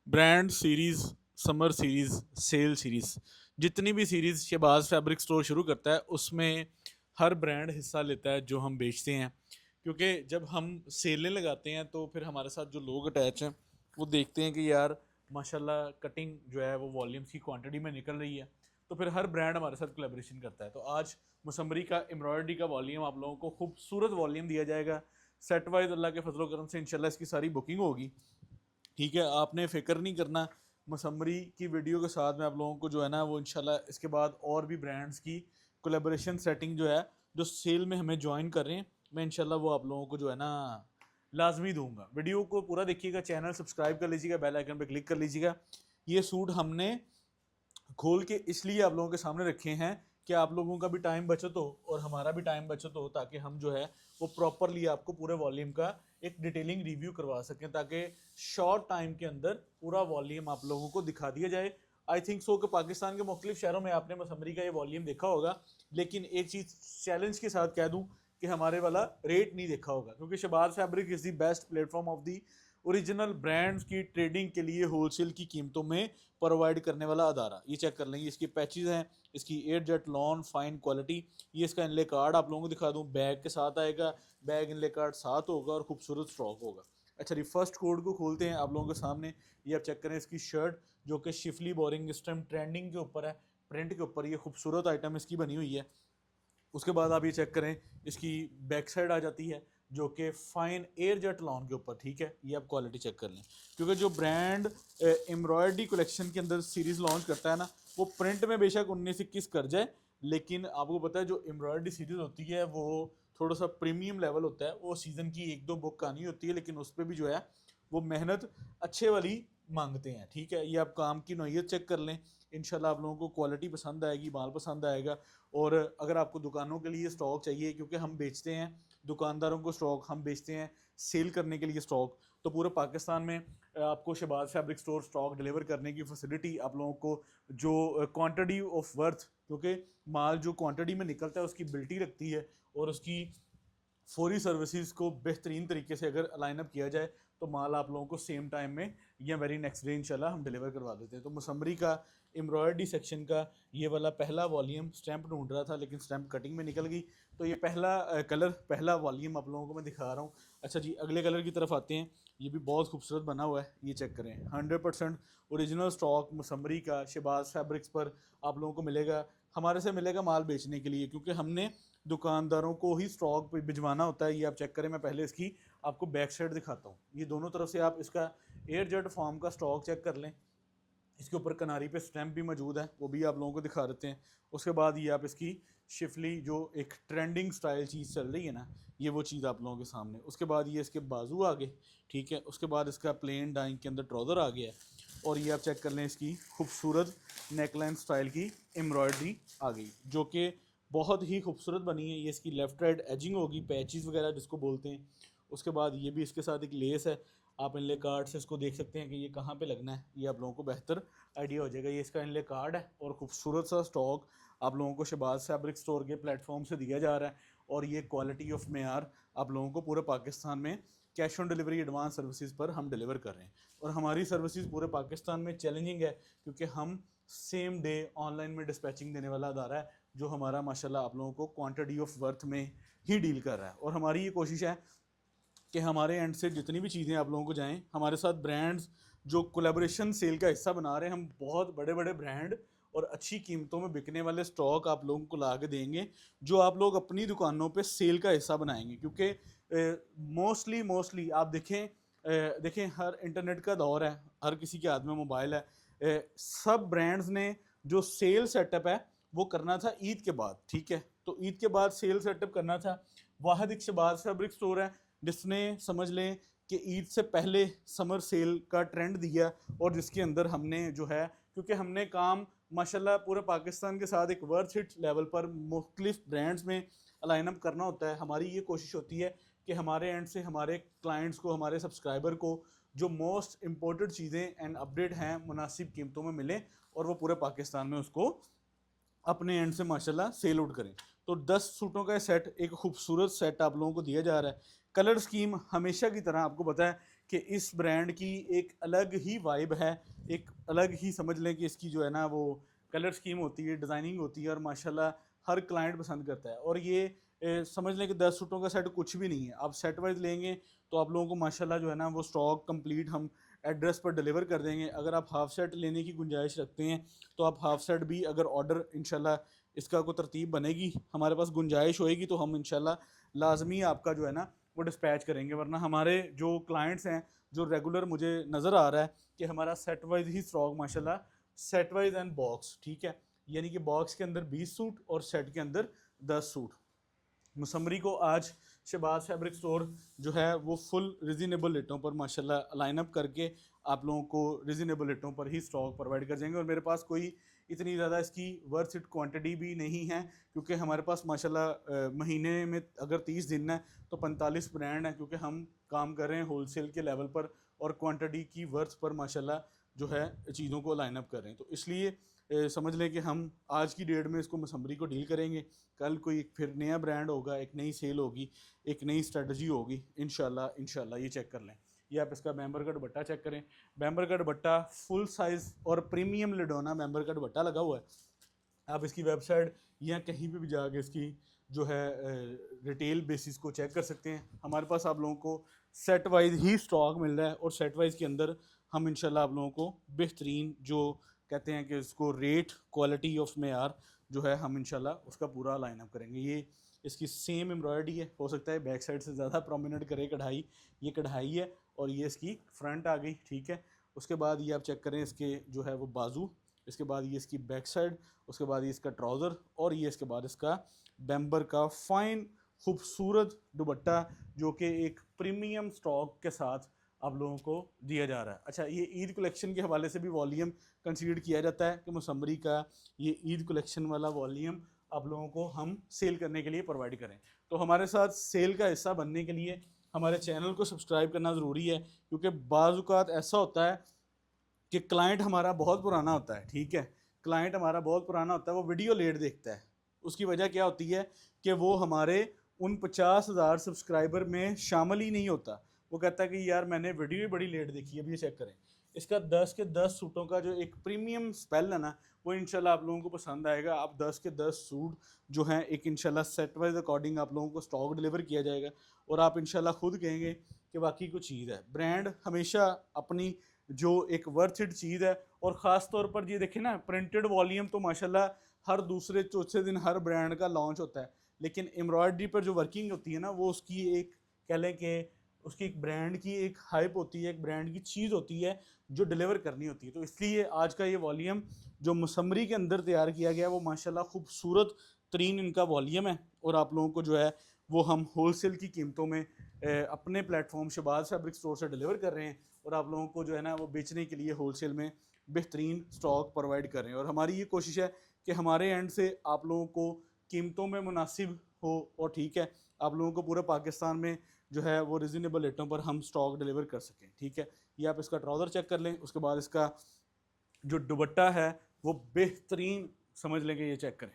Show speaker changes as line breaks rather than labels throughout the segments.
Brand series, summer series, sale series, जितनी भी series Shahbaz fabric store शुरू करता है उसमें हर ब्रांड हिस्सा लेता है जो हम बेचते हैं। क्योंकि जब हम सेलें लगाते हैं तो फिर हमारे साथ जो लोग अटैच हैं वो देखते हैं कि यार माशाल्लाह कटिंग जो है वो वॉल्यूम्स की क्वांटिटी में निकल रही है, तो फिर हर ब्रांड हमारे साथ कोलेब्रेशन करता है। तो आज मुसम्मरी का एम्ब्रॉयडरी का वॉल्यूम आप लोगों को खूबसूरत वॉल्यूम दिया जाएगा। सेट वाइज अल्लाह के फजल करम से इंशाल्लाह इसकी सारी बुकिंग होगी। ठीक है, आपने फ़िक्र नहीं करना। मसमरी की वीडियो के साथ में आप लोगों को जो है ना वो इंशाल्लाह इसके बाद और भी ब्रांड्स की कोलेबोरेशन सेटिंग जो है, जो सेल में हमें ज्वाइन कर रहे हैं, मैं इंशाल्लाह वो आप लोगों को जो है ना लाजमी दूंगा। वीडियो को पूरा देखिएगा, चैनल सब्सक्राइब कर लीजिएगा, बेल आइकन पर क्लिक कर लीजिएगा। ये सूट हमने खोल के इसलिए आप लोगों के सामने रखे हैं कि आप लोगों का भी टाइम बचत हो और हमारा भी टाइम बचत हो, ताकि हम जो है वो प्रॉपरली आपको पूरे वॉल्यूम का एक डिटेलिंग रिव्यू करवा सकें, ताकि शॉर्ट टाइम के अंदर पूरा वॉल्यूम आप लोगों को दिखा दिया जाए। आई थिंक सो कि पाकिस्तान के मुख्तलिफ शहरों में आपने मसमरी का ये वॉल्यूम देखा होगा, लेकिन एक चीज़ चैलेंज के साथ कह दूँ कि हमारे वाला रेट नहीं देखा होगा, क्योंकि Shahbaz fabric is the best platform of the original brands की ट्रेडिंग के लिए होलसेल की कीमतों में प्रोवाइड करने वाला अदारा। ये चेक कर लेंगे, इसकी पैचेज हैं, इसकी air jet lawn fine quality. ये इसका इनले कार्ड आप लोगों को दिखा दूं, बैग के साथ आएगा, बैग इनले कार्ड साथ होगा और खूबसूरत स्टॉक होगा। अच्छा जी, फर्स्ट कोड को खोलते हैं आप लोगों के सामने। ये आप चेक करें, इसकी शर्ट जो कि शिफली बोरिंग इस टाइम ट्रेंडिंग के ऊपर है, प्रिंट के ऊपर ये खूबसूरत आइटम इसकी बनी हुई है। उसके बाद आप ये चेक करें, इसकी बैक साइड आ जाती है जो कि फाइन एयर जेट लॉन के ऊपर। ठीक है, ये आप क्वालिटी चेक कर लें, क्योंकि जो ब्रांड एम्ब्रॉयडरी कलेक्शन के अंदर सीरीज़ लॉन्च करता है ना, वो प्रिंट में बेशक 19-21 कर जाए, लेकिन आपको पता है जो एम्ब्रॉयडरी सीरीज़ होती है वो थोड़ा सा प्रीमियम लेवल होता है। वो सीज़न की 1-2 बुक आनी होती है, लेकिन उस पर भी जो है वो मेहनत अच्छे वाली मांगते हैं। ठीक है, ये आप काम की नौइयत चेक कर लें, इंशाल्लाह आप लोगों को क्वालिटी पसंद आएगी, माल पसंद आएगा। और अगर आपको दुकानों के लिए स्टॉक चाहिए, क्योंकि हम बेचते हैं दुकानदारों को स्टॉक, हम बेचते हैं सेल करने के लिए स्टॉक, तो पूरे पाकिस्तान में आपको Shahbaz fabric store stock deliver करने की फैसिलिटी आप लोगों को जो क्वांटिटी ऑफ वर्थ, क्योंकि माल जो क्वांटिटी में निकलता है उसकी बिल्टी रखती है, और उसकी फौरी सर्विसेज को बेहतरीन तरीके से अगर लाइनअप किया जाए तो माल आप लोगों को सेम टाइम में या वेरी नेक्स्ट डे इंशाल्लाह हम डिलीवर करवा देते हैं। तो मुसम्मरी का एम्ब्रॉयडरी सेक्शन का ये वाला पहला वॉल्यूम स्टैंप ढूंढ रहा था, लेकिन स्टैंप कटिंग में निकल गई, तो ये पहला कलर, पहला वॉल्यूम आप लोगों को मैं दिखा रहा हूँ। अच्छा जी, अगले कलर की तरफ आते हैं। ये भी बहुत खूबसूरत बना हुआ है, ये चेक करें, 100% ओरिजिनल स्टॉक मुसम्मरी का शहबाज फैब्रिक्स पर आप लोगों को मिलेगा। हमारे से मिलेगा माल बेचने के लिए, क्योंकि हमने दुकानदारों को ही स्टॉक भिजवाना होता है। ये आप चेक करें, मैं पहले इसकी आपको बैक साइड दिखाता हूँ। ये दोनों तरफ से आप इसका एयर जेट फॉर्म का स्टॉक चेक कर लें। इसके ऊपर किनारी पे स्टैंप भी मौजूद है, वो भी आप लोगों को दिखा देते हैं। उसके बाद ये आप इसकी शिफली जो एक ट्रेंडिंग स्टाइल चीज़ चल रही है ना, ये वो चीज़ आप लोगों के सामने। उसके बाद ये इसके बाजू आ गए, ठीक है। उसके बाद इसका प्लेन डाइंग के अंदर ट्राउज़र आ गया है, और ये आप चेक कर लें, इसकी खूबसूरत नेकलाइन स्टाइल की एम्ब्रॉयडरी आ गई, जो कि बहुत ही खूबसूरत बनी है। ये इसकी लेफ्ट राइट एजिंग होगी, पैचेस वगैरह जिसको बोलते हैं। उसके बाद ये भी इसके साथ एक लेस है, आप इनले कार्ड से इसको देख सकते हैं कि ये कहाँ पे लगना है, ये आप लोगों को बेहतर आइडिया हो जाएगा। ये इसका इनले कार्ड है, और खूबसूरत सा स्टॉक आप लोगों को शहबाज फैब्रिक स्टोर के प्लेटफॉर्म से दिया जा रहा है। और ये क्वालिटी ऑफ मेयार आप लोगों को पूरे पाकिस्तान में cash on delivery advance services पर हम डिलीवर कर रहे हैं। और हमारी सर्विसेज पूरे पाकिस्तान में चैलेंजिंग है, क्योंकि हम सेम डे ऑनलाइन में डिस्पैचिंग देने वाला अदारा है, जो हमारा माशाल्लाह आप लोगों को क्वांटिटी ऑफ वर्थ में ही डील कर रहा है। और हमारी ये कोशिश है कि हमारे एंड से जितनी भी चीज़ें आप लोगों को जाएं, हमारे साथ ब्रांड्स जो कोलैबोरेशन सेल का हिस्सा बना रहे हैं, हम बहुत बड़े बड़े ब्रांड और अच्छी कीमतों में बिकने वाले स्टॉक आप लोगों को ला के देंगे, जो आप लोग अपनी दुकानों पे सेल का हिस्सा बनाएंगे। क्योंकि मोस्टली आप देखें हर इंटरनेट का दौर है, हर किसी के हाथ में मोबाइल है। सब ब्रांड्स ने जो सेल सेटअप है वो करना था ईद के बाद, ठीक है। तो ईद के बाद सेल सेटअप करना था। वाहिद एक शहबाज फैब्रिक स्टोर है जिसने, समझ लें कि ईद से पहले समर सेल का ट्रेंड दिया, और जिसके अंदर हमने जो है, क्योंकि हमने काम माशाल्लाह पूरे पाकिस्तान के साथ एक वर्थ हिट लेवल पर मुख्तलिफ ब्रांड्स में लाइनअप करना होता है। हमारी ये कोशिश होती है कि हमारे एंड से हमारे क्लाइंट्स को, हमारे सब्सक्राइबर को जो मोस्ट इम्पोर्टेंट चीज़ें एंड अपडेट हैं मुनासिब कीमतों में मिलें, और वो पूरे पाकिस्तान में उसको अपने एंड से माशाल्लाह सेल आउट करें। तो 10 सूटों का सेट, एक खूबसूरत सेट आप लोगों को दिया जा रहा है। कलर स्कीम हमेशा की तरह आपको पता है कि इस ब्रांड की एक अलग ही वाइब है, एक अलग ही समझ लें कि इसकी जो है ना वो कलर स्कीम होती है, डिज़ाइनिंग होती है, और माशाल्लाह हर क्लाइंट पसंद करता है। और ये समझ लें कि 10 सूटों का सेट कुछ भी नहीं है। आप सेट वाइज लेंगे तो आप लोगों को माशाल्लाह जो है ना वो स्टॉक कंप्लीट हम एड्रेस पर डिलीवर कर देंगे। अगर आप हाफ़ सेट लेने की गुंजाइश रखते हैं तो आप हाफ़ सेट भी, अगर ऑर्डर इंशाल्लाह इसका कोई तरतीब बनेगी, हमारे पास गुंजाइश होएगी, तो हम इंशाल्लाह लाजमी आपका जो है ना वो डिस्पैच करेंगे। वरना हमारे जो क्लाइंट्स हैं, जो रेगुलर मुझे नज़र आ रहा है कि हमारा सेट वाइज ही स्टॉक माशाल्लाह, सेट वाइज एंड बॉक्स, ठीक है, यानी कि बॉक्स के अंदर 20 सूट और सेट के अंदर 10 सूट। मुसम्मरी को आज शहबाज फैब्रिक स्टोर जो है वो फुल रिजनेबल रेटों पर माशाल्लाह लाइनअप करके आप लोगों को रिजनेबल रेटों पर ही स्टॉक प्रोवाइड कर देंगे। और मेरे पास कोई इतनी ज़्यादा इसकी वर्थ इट क्वांटिटी भी नहीं है, क्योंकि हमारे पास माशाल्लाह महीने में अगर 30 दिन है तो 45 ब्रांड हैं, क्योंकि हम काम कर रहे हैं होलसेल के लेवल पर और क्वांटिटी की वर्थ पर माशाल्लाह जो है चीज़ों को लाइनअप कर रहे हैं। तो इसलिए समझ लें कि हम आज की डेट में इसको मुसम्मरी को डील करेंगे, कल कोई फिर नया ब्रांड होगा, एक नई सेल होगी, एक नई स्ट्रेटजी होगी, इंशाल्लाह ये चेक कर लें। ये आप इसका मेंबर का दुपट्टा चेक करें। मेंबर का दुपट्टा फुल साइज़ और प्रीमियम लिडोना मेंबर का दुपट्टा लगा हुआ है। आप इसकी वेबसाइट या कहीं पे भी जाके इसकी जो है रिटेल बेसिस को चेक कर सकते हैं। हमारे पास आप लोगों को सेट वाइज ही स्टॉक मिल रहा है, और सेट वाइज के अंदर हम इंशाल्लाह आप लोगों को बेहतरीन जो कहते हैं कि इसको रेट क्वालिटी ऑफ मेयार जो है हम इंशाल्लाह उसका पूरा लाइनअप करेंगे। ये इसकी सेम एम्ब्रॉयडरी है, हो सकता है बैक साइड से ज़्यादा प्रोमिनेंट करे कढ़ाई, ये कढ़ाई है, और ये इसकी फ्रंट आ गई, ठीक है। उसके बाद ये आप चेक करें इसके जो है वो बाजू, इसके बाद ये इसकी बैक साइड, उसके बाद ये इसका ट्राउज़र, और ये इसके बाद इसका बैम्बर का फ़ाइन खूबसूरत दुपट्टा जो कि एक प्रीमियम स्टॉक के साथ आप लोगों को दिया जा रहा है। अच्छा, ये ईद कलेक्शन के हवाले से भी वॉल्यूम कंसीडर किया जाता है कि मुसम्मरी का ये ईद कलेक्शन वाला वॉल्यूम आप लोगों को हम सेल करने के लिए प्रोवाइड करें। तो हमारे साथ सेल का हिस्सा बनने के लिए हमारे चैनल को सब्सक्राइब करना ज़रूरी है, क्योंकि बाज़ औक़ात ऐसा होता है कि क्लाइंट हमारा बहुत पुराना होता है, ठीक है, क्लाइंट हमारा बहुत पुराना होता है, वो वीडियो लेट देखता है। उसकी वजह क्या होती है कि वो हमारे उन 50,000 सब्सक्राइबर में शामिल ही नहीं होता। वो कहता है कि यार मैंने वीडियो ही बड़ी लेट देखी है। अभी ये चेक करें, इसका 10 के 10 सूटों का जो एक प्रीमियम स्पेल है ना, वो इंशाल्लाह आप लोगों को पसंद आएगा। आप 10 के 10 सूट जो हैं एक इंशाल्लाह सेट वाइज अकॉर्डिंग आप लोगों को स्टॉक डिलीवर किया जाएगा, और आप इंशाल्लाह खुद कहेंगे कि वाकई कुछ चीज़ है। ब्रांड हमेशा अपनी जो एक वर्थ इट चीज़ है, और ख़ास तौर पर ये देखें ना, प्रिंटेड वॉल्यूम तो माशाल्लाह हर दूसरे चौथे दिन हर ब्रांड का लॉन्च होता है, लेकिन एम्ब्रॉयडरी पर जो वर्किंग होती है ना, वो उसकी एक कह लें कि उसकी एक ब्रांड की एक हाइप होती है, एक ब्रांड की चीज़ होती है जो डिलीवर करनी होती है। तो इसलिए आज का ये वॉल्यूम जो मुसम्मरी के अंदर तैयार किया गया है वो माशाल्लाह खूबसूरत तरीन इनका वॉल्यूम है, और आप लोगों को जो है वो हम होलसेल की कीमतों में अपने प्लेटफॉर्म शहबाज फैब्रिक स्टोर से डिलीवर कर रहे हैं, और आप लोगों को जो है ना वो बेचने के लिए होलसेल में बेहतरीन स्टॉक प्रोवाइड कर रहे हैं। और हमारी ये कोशिश है कि हमारे एंड से आप लोगों को कीमतों में मुनासिब हो, और ठीक है, आप लोगों को पूरे पाकिस्तान में जो है वो रिजनेबल रेटों पर हम स्टॉक डिलीवर कर सकें, ठीक है। ये आप इसका ट्राउज़र चेक कर लें। उसके बाद इसका जो दुपट्टा है वो बेहतरीन, समझ लेंगे, ये चेक करें,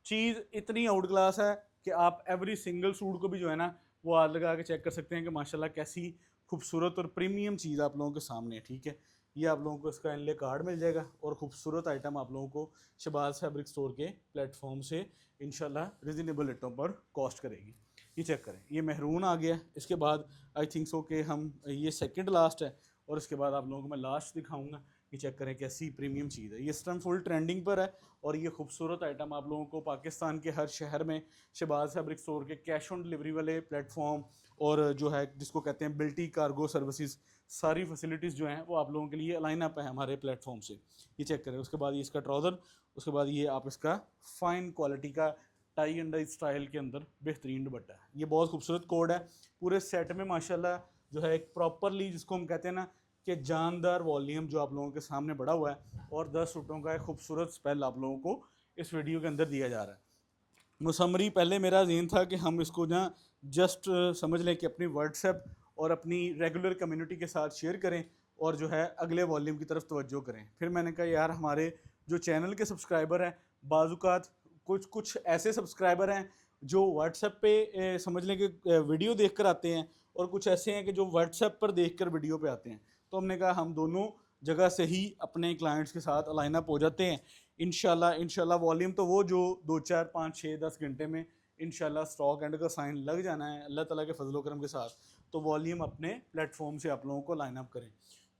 चीज़ इतनी आउट क्लास है कि आप एवरी सिंगल सूट को भी जो है ना वो हाथ लगा के चेक कर सकते हैं कि माशाल्लाह कैसी खूबसूरत और प्रीमियम चीज़ आप लोगों के सामने है, ठीक है। ये आप लोगों को इसका इनले कार्ड मिल जाएगा, और ख़ूबसूरत आइटम आप लोगों को शहबाज फैब्रिक स्टोर के प्लेटफॉर्म से इंशाल्लाह रिजनेबल रेटों पर कॉस्ट करेगी। ये चेक करें, ये मेहरून आ गया। इसके बाद आई थिंक सो कि हम ये सेकंड लास्ट है, और इसके बाद आप लोगों को मैं लास्ट दिखाऊंगा। ये चेक करें कैसी प्रीमियम चीज़ है। ये इस टाइम फुल ट्रेंडिंग पर है, और ये खूबसूरत आइटम आप लोगों को पाकिस्तान के हर शहर में शहबाज फैब्रिक स्टोर के कैश ऑन डिलीवरी वाले प्लेटफॉर्म, और जो है जिसको कहते हैं बिल्टी कार्गो सर्विसेज, सारी फैसिलिटीज़ जो हैं वो आप लोगों के लिए लाइन अप है हमारे प्लेटफॉर्म से। ये चेक करें। उसके बाद ये इसका ट्राउज़र, उसके बाद ये आप इसका फ़ाइन क्वालिटी का टाई एंड डाई स्टाइल के अंदर बेहतरीन दुपट्टा है। ये बहुत खूबसूरत कोड है। पूरे सेट में माशाल्लाह जो है एक प्रॉपरली जिसको हम कहते हैं ना कि जानदार वॉल्यूम जो आप लोगों के सामने बढ़ा हुआ है, और 10 सूटों का एक खूबसूरत स्पेल आप लोगों को इस वीडियो के अंदर दिया जा रहा है। मुसम्मरी पहले मेरा ज़हन था कि हम इसको ना जस्ट समझ लें कि अपनी व्हाट्सएप और अपनी रेगुलर कम्युनिटी के साथ शेयर करें, और जो है अगले वॉल्यूम की तरफ तवज्जो करें। फिर मैंने कहा यार हमारे जो चैनल के सब्सक्राइबर हैं, बाज़ात कुछ ऐसे सब्सक्राइबर हैं जो व्हाट्सएप पे समझ लें कि वीडियो देख कर आते हैं, और कुछ ऐसे हैं कि जो व्हाट्सएप पर देखकर वीडियो पे आते हैं। तो हमने कहा हम दोनों जगह से ही अपने क्लाइंट्स के साथ अलाइन अप हो जाते हैं। इंशाल्लाह वॉल्यूम तो वो जो 2 4 5 6 10 घंटे में इंशाल्लाह स्टॉक एंड का साइन लग जाना है अल्लाह ताला के फजल करम के साथ। तो वॉल्यूम अपने प्लेटफॉर्म से आप लोगों को लाइन अप करें।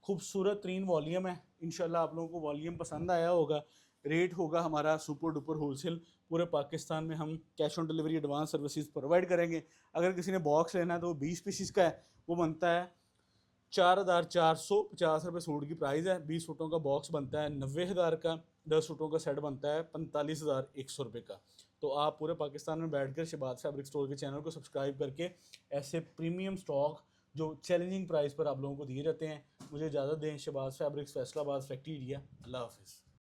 खूबसूरत तरीन वॉल्यूम है, इंशाल्लाह आप लोगों को वॉल्यूम पसंद आया होगा। रेट होगा हमारा सुपर डुपर होलसेल, पूरे पाकिस्तान में हम cash on delivery advance services provide करेंगे। अगर किसी ने बॉक्स लेना है तो 20 पीसीस का है, वो बनता है 4,450 रुपये सूट की प्राइस है। 20 सूटों का बॉक्स बनता है 90,000 का, 10 सूटों का सेट बनता है 45,100 रुपये का। तो आप पूरे पाकिस्तान में बैठकर शहबाज फैब्रिक स्टोर के चैनल को सब्सक्राइब करके ऐसे प्रीमियम स्टॉक जो चैलेंजिंग प्राइस पर आप लोगों को दिए जाते हैं। मुझे इजाज़त दें। Shahbaz fabrics, Faisalabad factory area. अल्लाह हाफिज़।